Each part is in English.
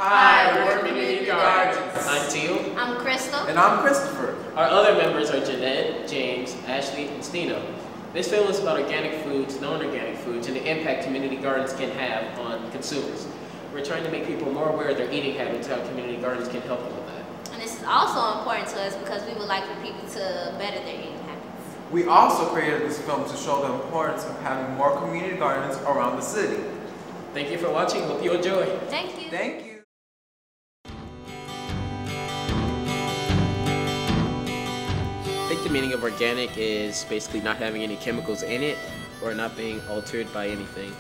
Hi, we're Community Gardens. I'm Teal. I'm Crystal. And I'm Christopher. Our other members are Jeanette, James, Ashley, and Stina. This film is about organic foods, non-organic foods, and the impact community gardens can have on consumers. We're trying to make people more aware of their eating habits, how community gardens can help them with that. And this is also important to us because we would like for people to better their eating habits. We also created this film to show the importance of having more community gardens around the city. Thank you for watching. Hope you enjoy. Thank you. Thank you. I think the meaning of organic is basically not having any chemicals in it or not being altered by anything.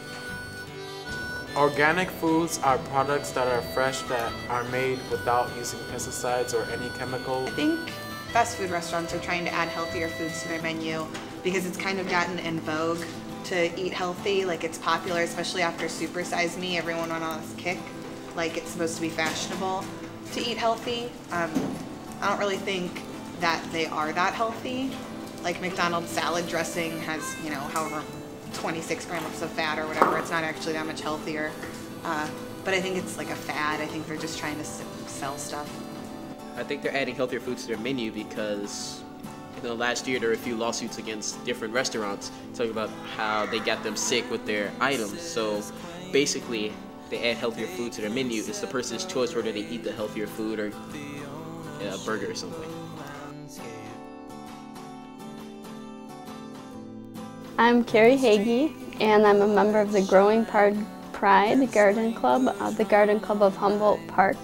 Organic foods are products that are fresh, that are made without using pesticides or any chemical. I think fast food restaurants are trying to add healthier foods to their menu because it's kind of gotten in vogue to eat healthy. Like, it's popular, especially after Super Size Me. Everyone went on this kick. Like, it's supposed to be fashionable to eat healthy. I don't really think that they are that healthy. Like, McDonald's salad dressing has, you know, however 26 grams of fat or whatever. It's not actually that much healthier. But I think it's like a fad. I think they're just trying to sell stuff. I think they're adding healthier foods to their menu because last year there were a few lawsuits against different restaurants talking about how they got them sick with their items. So basically, they add healthier food to their menu. It's the person's choice whether they eat the healthier food or a burger or something. I'm Carrie Hagee, and I'm a member of the Growing Pride Garden Club, the Garden Club of Humboldt Park.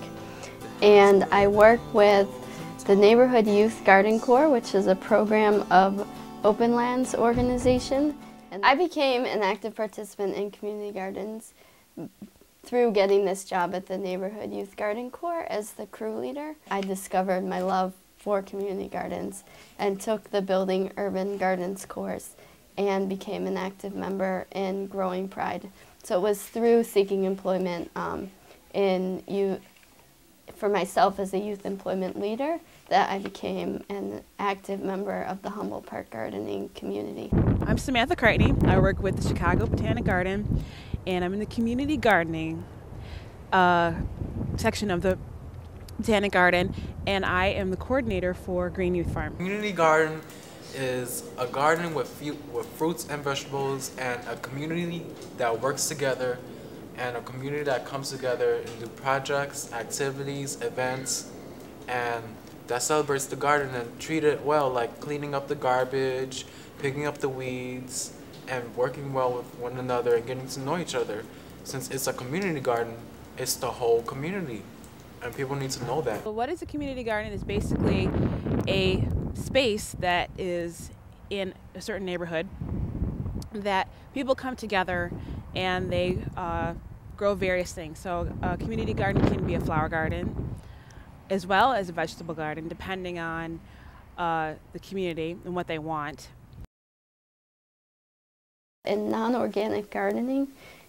And I work with the Neighborhood Youth Garden Corps, which is a program of Open Lands organization. And I became an active participant in community gardens through getting this job at the Neighborhood Youth Garden Corps as the crew leader. I discovered my love for community gardens and took the Building Urban Gardens course and became an active member in Growing Pride. So it was through seeking employment for myself as a youth employment leader that I became an active member of the Humboldt Park gardening community. I'm Samantha Crichtoney. I work with the Chicago Botanic Garden, and I'm in the community gardening section of the Botanic Garden, and I am the coordinator for Green Youth Farm. Community garden is a garden with fruits and vegetables, and a community that works together, and a community that comes together and do projects, activities, events, and that celebrates the garden and treat it well, like cleaning up the garbage, picking up the weeds, and working well with one another and getting to know each other. Since it's a community garden, it's the whole community, and people need to know that. Well, what is a community garden is basically a space that is in a certain neighborhood that people come together and they grow various things. So a community garden can be a flower garden as well as a vegetable garden, depending on the community and what they want. In non-organic gardening,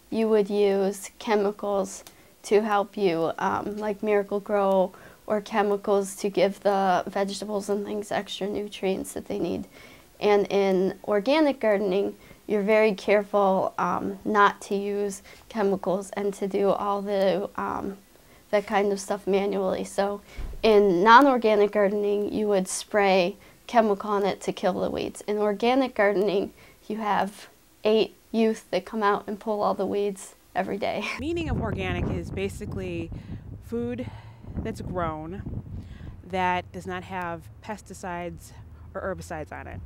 you would use chemicals to help you, like Miracle Grow, or chemicals to give the vegetables and things extra nutrients that they need. And in organic gardening, you're very careful not to use chemicals and to do all the that kind of stuff manually. So in non-organic gardening, you would spray chemical on it to kill the weeds. In organic gardening, you have 8 youth that come out and pull all the weeds every day. The meaning of organic is basically food that's grown that does not have pesticides or herbicides on it.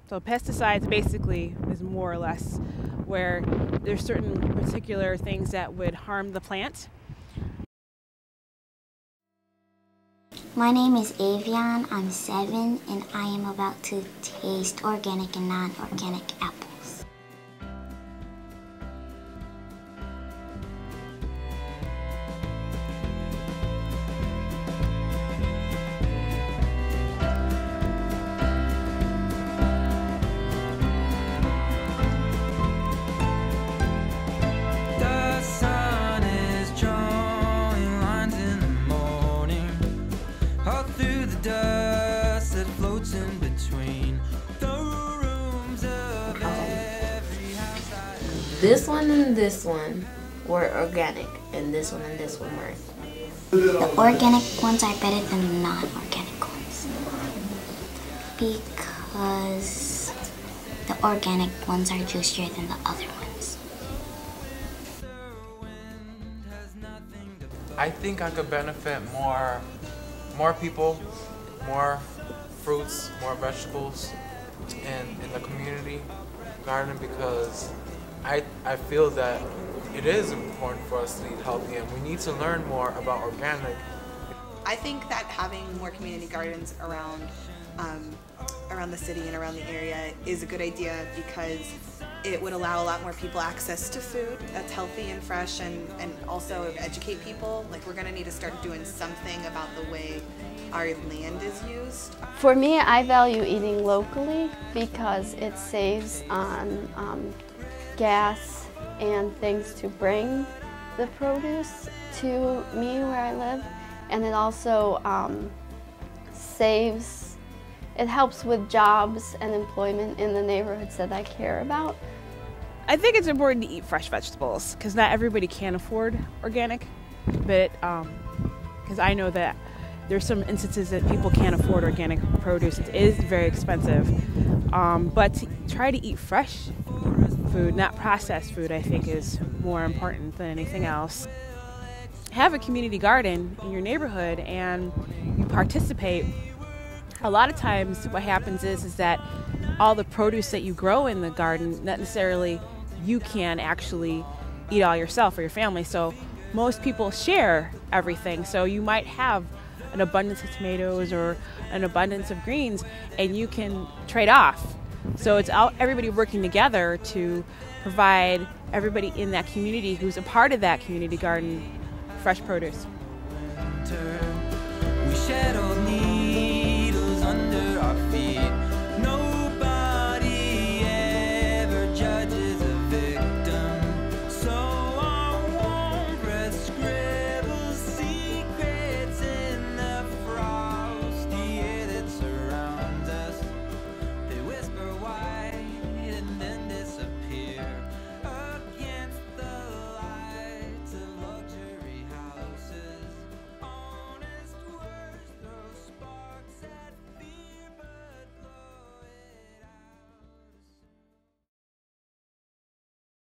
So pesticides basically is more or less where there's certain particular things that would harm the plant. My name is Avion, I'm 7, and I am about to taste organic and non-organic apples. This one and this one were organic, and this one and this one weren't. The organic ones are better than the non-organic ones because the organic ones are juicier than the other ones. I think I could benefit more people, more fruits, more vegetables in the community garden because I feel that it is important for us to eat healthy and we need to learn more about organic. I think that having more community gardens around the city and around the area is a good idea because it would allow a lot more people access to food that's healthy and fresh and also educate people. Like, we're gonna need to start doing something about the way our land is used. For me, I value eating locally because it saves on gas and things to bring the produce to me where I live, and it also it helps with jobs and employment in the neighborhoods that I care about. I think it's important to eat fresh vegetables because not everybody can afford organic, but because I know that there's some instances that people can't afford organic produce. It is very expensive, but to try to eat fresh food, not processed food, I think is more important than anything else. Have a community garden in your neighborhood and you participate. A lot of times what happens is that all the produce that you grow in the garden, not necessarily you can actually eat all yourself or your family. So most people share everything. So you might have an abundance of tomatoes or an abundance of greens and you can trade off. So it's everybody working together to provide everybody in that community who's a part of that community garden fresh produce. We shadow